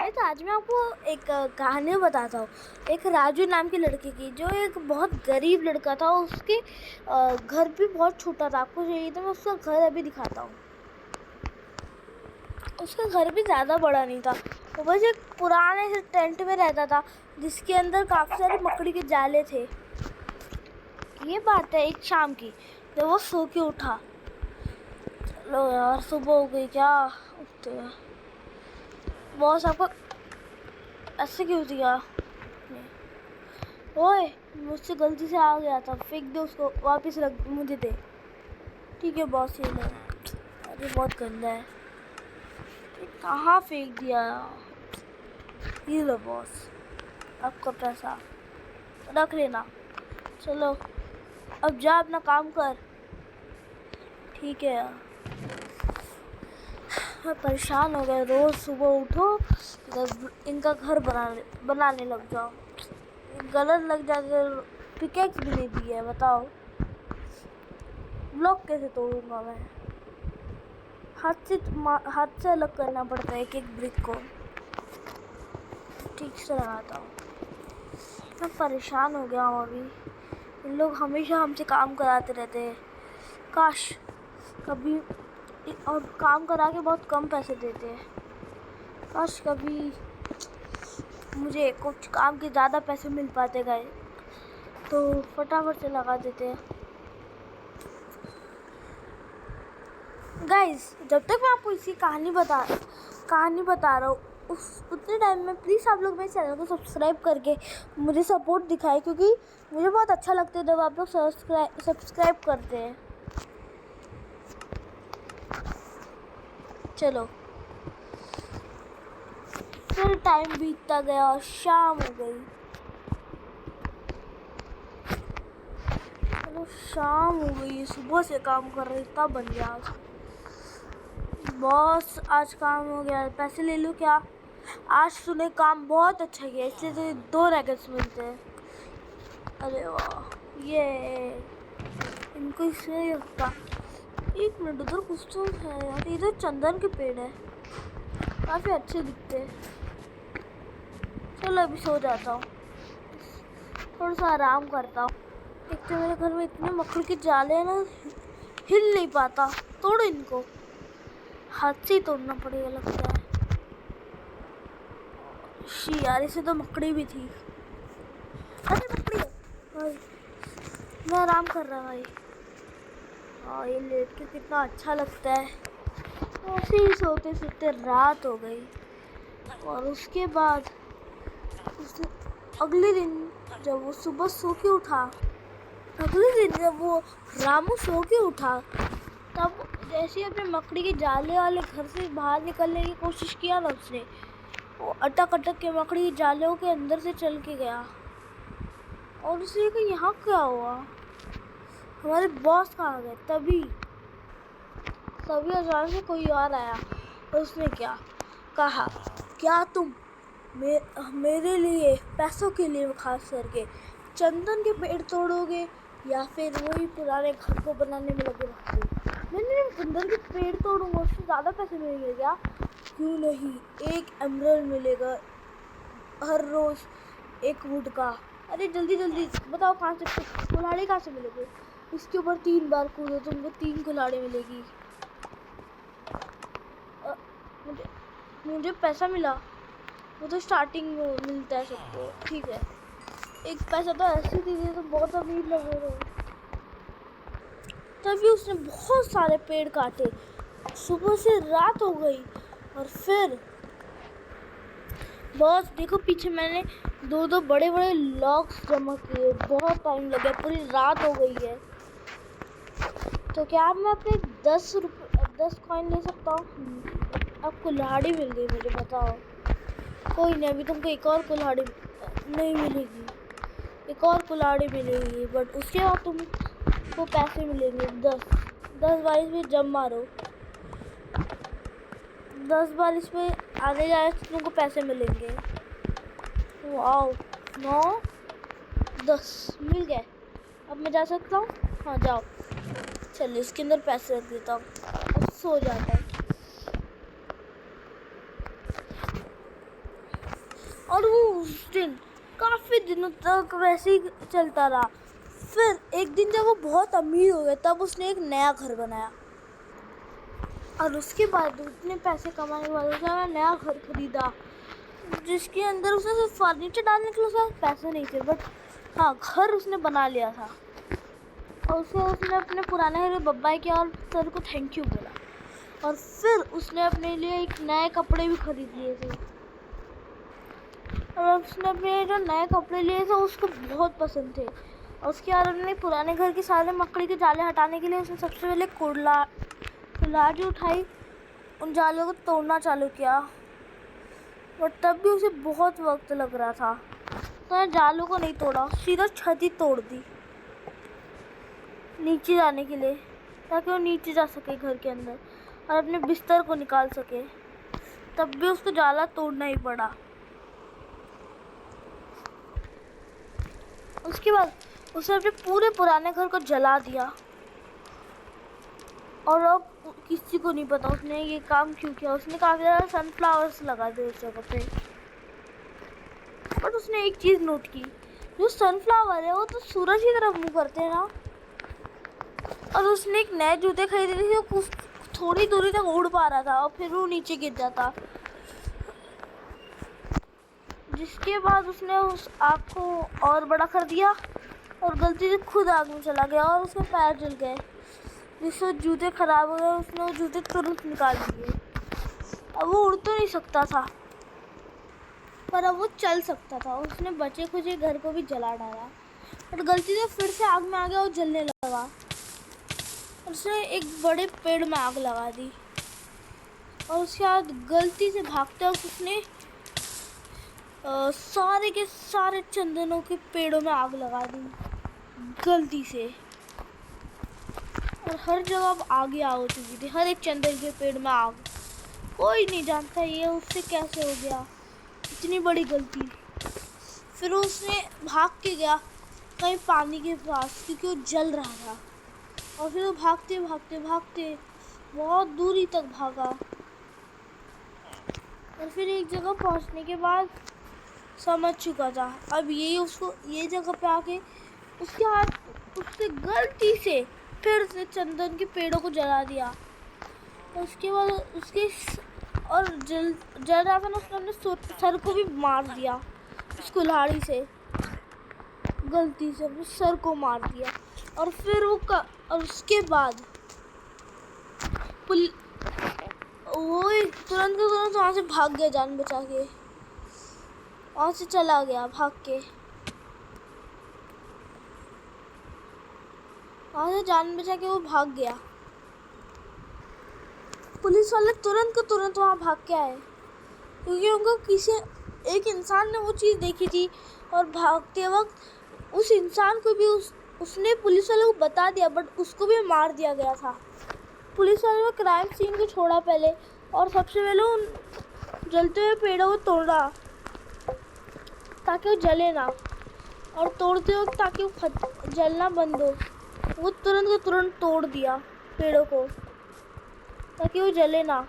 Guys आज मैं आपको एक कहानी बताता हूँ। एक राजू नाम के लड़के की, जो एक बहुत गरीब लड़का था। उसके घर भी बहुत छोटा था। आपको चाहिए तो मैं उसका घर अभी दिखाता हूँ। उसका घर भी ज़्यादा बड़ा नहीं था। वो बस एक पुराने से टेंट में रहता था, जिसके अंदर काफ़ी सारे मकड़ी के जाले थे। ये बात है एक शाम की, जब वो सो के उठा। चलो यार, सुबह हो गई, क्या उठते हैं। बॉस आपको ऐसे क्यों दिया? ओए, मुझसे गलती से आ गया था, फेंक दे उसको, वापस रख मुझे दे। ठीक है बॉस, ये ले। अरे बहुत गंदा है, ये कहाँ फेंक दिया? ये लो बॉस, आपका पैसा रख लेना। चलो अब जा, अपना काम कर। ठीक है यार। मैं परेशान हो गया, रोज सुबह उठो, इनका घर बनाने लग जाओ। गलत लग जाते, पिकेक्स भी नहीं दी है, बताओ ब्लॉक कैसे तोड़ूंगा मैं? हाथ से अलग करना पड़ता है एक एक ब्रिक को। ठीक से लगाता हूँ। मैं परेशान हो गया हूँ अभी। इन लोग हमेशा हमसे काम कराते रहते हैं। काश कभी, और काम करा के बहुत कम पैसे देते हैं। काश कभी मुझे कुछ काम के ज़्यादा पैसे मिल पाते गए तो फटाफट से लगा देते हैं। गाइस, जब तक मैं आपको इसकी कहानी बता रहा हूँ, उतने टाइम में प्लीज़ आप लोग मेरे चैनल को सब्सक्राइब करके मुझे सपोर्ट दिखाएं, क्योंकि मुझे बहुत अच्छा लगता है जब आप लोग सब्सक्राइब करते हैं। चलो, फिर टाइम बीतता गया और शाम हो गई। चलो शाम हो गई, सुबह से काम कर रही तब बन गया। बॉस आज काम हो गया, पैसे ले लूँ क्या? आज तूने काम बहुत अच्छा किया, इसलिए तुझे 2 रैकेट्स मिलते हैं। अरे वाह, ये इनको इसलिए रखता। एक मिनट, उधर कुछ तो है यार। इधर चंदन के पेड़ है, काफ़ी अच्छे दिखते हैं। चलो अभी सो जाता हूँ, थोड़ा सा आराम करता हूँ। एक तो मेरे घर में इतने मकड़ी के जाले हैं ना, हिल नहीं पाता। तोड़ो इनको, हाथ से ही तोड़ना पड़ेगा लगता है। शी यार, इसे तो मकड़ी भी थी। अरे मकड़ी भाई, मैं आराम कर रहा भाई। हाँ, ये लेट के कितना अच्छा लगता है। ऐसे ही सोते सोते रात हो गई। और उसके बाद अगले दिन जब वो सुबह सो के उठा, अगले दिन जब वो रामू सो के उठा, तब जैसे अपने मकड़ी के जाले वाले घर से बाहर निकलने की कोशिश किया ना उसने, वो अटक अटक के मकड़ी के जालों के अंदर से चल के गया। और उसने कहा यहाँ क्या हुआ, हमारे बॉस कहाँ गए? तभी अचानक से कोई और आया और उसने क्या कहा, क्या तुम मेरे लिए, पैसों के लिए खास करके, चंदन के पेड़ तोड़ोगे या फिर वही पुराने घर को बनाने में लगे रहोगे? मैंने चंदन के पेड़ तोड़ूंगा, उससे ज़्यादा पैसे मिलेंगे क्या? क्यों नहीं, 1 एमराल्ड मिलेगा हर रोज़, 1 वुड का। अरे जल्दी जल्दी बताओ, कहाँ से कुल्हाड़ी कहाँ से मिलेगी? इसके ऊपर 3 बार कूदो, तुमको 3 कुल्हाड़ी मिलेगी। मुझे पैसा मिला, वो तो स्टार्टिंग में मिलता है सबको। ठीक है, 1 पैसा तो ऐसे दीजिए तो बहुत अमीर लगे रहे। तभी उसने बहुत सारे पेड़ काटे, सुबह से रात हो गई। और फिर बॉस देखो, पीछे मैंने 2 बड़े बड़े लॉग्स जमा किए, बहुत टाइम लगा, पूरी रात हो गई है। तो क्या मैं अपने 10 कॉइन ले सकता हूँ? अब कुल्हाड़ी मिल गई मुझे, बताओ। कोई नहीं, अभी तुमको एक और कुल्हाड़ी नहीं मिलेगी, एक और कुल्हाड़ी मिलेगी, बट उसके बाद तुमको पैसे मिलेंगे 10 बार इसमें जम मारो। 10 बार इसमें आने जाए तो तुमको पैसे मिलेंगे। वाओ, 9 10 मिल गए। अब मैं जा सकता हूँ? हाँ जाओ। चलिए इसके अंदर पैसे रख देता हूँ, अब सो जाता हूँ। और वो उस दिन काफ़ी दिनों तक वैसे ही चलता रहा। फिर एक दिन जब वो बहुत अमीर हो गया तब उसने एक नया घर बनाया, और उसके बाद उतने पैसे कमाने के बाद उसने नया घर खरीदा, जिसके अंदर उसने सिर्फ फर्नीचर डालने के लिए उसके पास पैसे नहीं थे, बट हाँ, घर उसने बना लिया था। और उसने अपने पुराने घर बब्बाई किया और सर को थैंक यू बोला, और फिर उसने अपने लिए एक नए कपड़े भी खरीद लिए थे। और उसने अपने जो नए कपड़े लिए थे उसको बहुत पसंद थे, और उसके बाद उन्होंने पुराने घर के सारे मकड़ी के जाले हटाने के लिए उसने सबसे पहले कुल्हाड़ी उठाई, उन जालों को तोड़ना चालू किया। और तब भी उसे बहुत वक्त लग रहा था, तो जालों को नहीं तोड़ा, सीधा छत ही तोड़ दी नीचे जाने के लिए, ताकि वो नीचे जा सके घर के अंदर और अपने बिस्तर को निकाल सके। तब भी उसको जाला तोड़ना ही पड़ा। उसके बाद उसने अपने पूरे पुराने घर को जला दिया, और अब किसी को नहीं पता उसने ये काम क्यों किया। उसने काफ़ी ज़्यादा सनफ्लावर्स लगा दिए उस जगह पे, बट उसने एक चीज़ नोट की, जो सनफ्लावर है वो तो सूरज की तरफ मुँह करते हैं ना। और उसने एक नए जूते खरीदे थे, वो थोड़ी दूरी तक उड़ पा रहा था और फिर वो नीचे गिर जाता, जिसके बाद उसने उस आग को और बड़ा कर दिया और गलती से खुद आग में चला गया और उसके पैर जल गए, जिससे जूते खराब हो गए। उसने वो जूते तुरंत निकाल दिए। अब वो उड़ तो नहीं सकता था, पर अब वो चल सकता था। उसने बचे खुचे घर को भी जला डाला, और गलती से फिर से आग में आ गया और जलने लगा। उसने एक बड़े पेड़ में आग लगा दी, और उसके बाद गलती से भागते वक्त उसने सारे के सारे चंदनों के पेड़ों में आग लगा दी गलती से, और हर जगह अब आग ही आग हो चुकी थी, हर एक चंदन के पेड़ में आग। कोई नहीं जानता ये उससे कैसे हो गया, इतनी बड़ी गलती। फिर उसने भाग के गया कहीं पानी के पास, क्योंकि वो जल रहा था, और फिर वो भागते भागते भागते बहुत दूरी तक भागा, और फिर एक जगह पहुंचने के बाद समझ चुका था अब यही उसको ये जगह पे आके उसके हाथ उससे गलती से फिर से चंदन के पेड़ों को जला दिया। उसके बाद उसके और जल रहा था ना, उसने अपने सर को भी मार दिया उस कुल्हाड़ी से, गलती से अपने सर को मार दिया। और फिर और उसके बाद वो तुरंत वहाँ से भाग गया, जान बचा के वहाँ से चला गया भाग के, वहाँ से जान बचा के वो भाग गया। पुलिस वाले तुरंत को तुरंत वहाँ भाग के आए, क्योंकि उनको किसी एक इंसान ने वो चीज़ देखी थी, और भागते वक्त उस इंसान को भी उसने पुलिस वाले को बता दिया, बट उसको भी मार दिया गया था। पुलिस वाले ने क्राइम सीन को छोड़ा पहले, और सबसे पहले उन जलते हुए पेड़ों को तोड़ा ताकि वो जले ना, और तोड़ते वक्त ताकि वो जलना बंद हो, वो तुरंत को तुरंत तोड़ दिया पेड़ों को ताकि वो जले ना।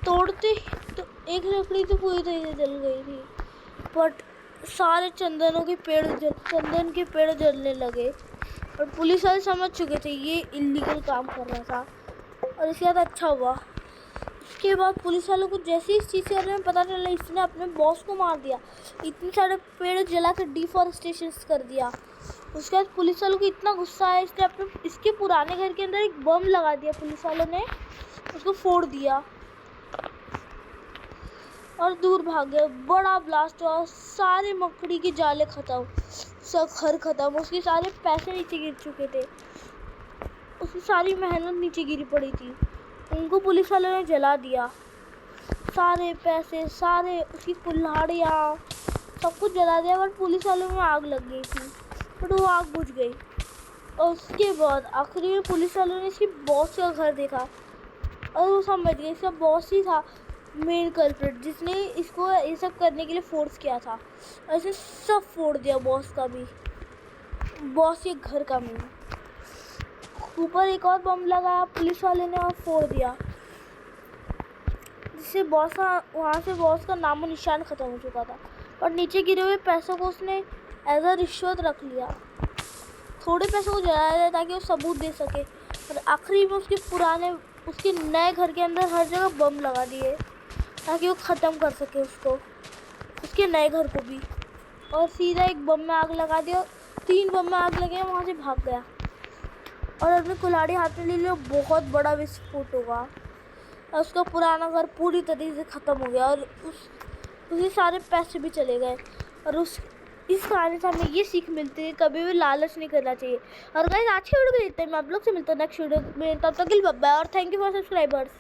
तोड़ते तो एक लकड़ी तो पूरी तरह से जल गई थी, बट सारे चंदन के पेड़ जलने लगे, और पुलिस वाले समझ चुके थे ये इल्लीगल काम कर रहा था, और इसके बाद अच्छा हुआ। उसके बाद पुलिस वालों को जैसे इस चीज़ के बारे में पता चला, इसने अपने बॉस को मार दिया, इतने सारे पेड़ जला कर डिफॉरेस्टेशन कर दिया। उसके बाद पुलिस वालों को इतना गुस्सा आया, इसके पुराने घर के अंदर एक बम लगा दिया पुलिस वालों ने, उसको फोड़ दिया और दूर भाग गए। बड़ा ब्लास्ट हुआ, सारे मकड़ी के जाले खत्म, सब घर खत्म, उसके सारे पैसे नीचे गिर चुके थे, उसकी सारी मेहनत नीचे गिरी पड़ी थी, उनको पुलिस वालों ने जला दिया। सारे पैसे, सारे उसकी कुल्हाड़ियाँ, सब कुछ जला दिया, बट पुलिस वालों में आग लग गई थी, बट वो आग बुझ गई। और उसके बाद आखिरी में पुलिस वालों ने इसकी बॉस का घर देखा, और वो समझ गए इसका बॉस ही था मेन कल्प्रिट, जिसने इसको ये सब करने के लिए फोर्स किया था। और इसने सब फोड़ दिया, बॉस का भी, बॉस के घर का भी। ऊपर एक और बम लगाया पुलिस वाले ने और फोड़ दिया, इससे बॉस का वहाँ से बॉस का नामो निशान ख़त्म हो चुका था और नीचे गिरे हुए पैसों को उसने एज अ रिश्वत रख लिया। थोड़े पैसों को जलाया जाए ताकि वो सबूत दे सके और आखिरी में उसके नए घर के अंदर हर जगह बम लगा दिए ताकि वो ख़त्म कर सके उसके नए घर को भी। और सीधा एक बम में आग लगा दिया, 3 बम में आग लगे, वहाँ से भाग गया और अपने कुल्हाड़ी हाथ में ले लिया। बहुत बड़ा विस्फोट होगा और उसका पुराना घर पूरी तरीके से ख़त्म हो गया और उसके सारे पैसे भी चले गए। और इस कहानी से हमें ये सीख मिलती है कभी भी लालच नहीं करना चाहिए। और गाइस आज की वीडियो को देखते हैं, मैं आप लोग से मिलता हूँ नेक्स्ट वीडियो में, तब तक के लिए बाय बाय और थैंक यू फॉर सब्सक्राइबर्स।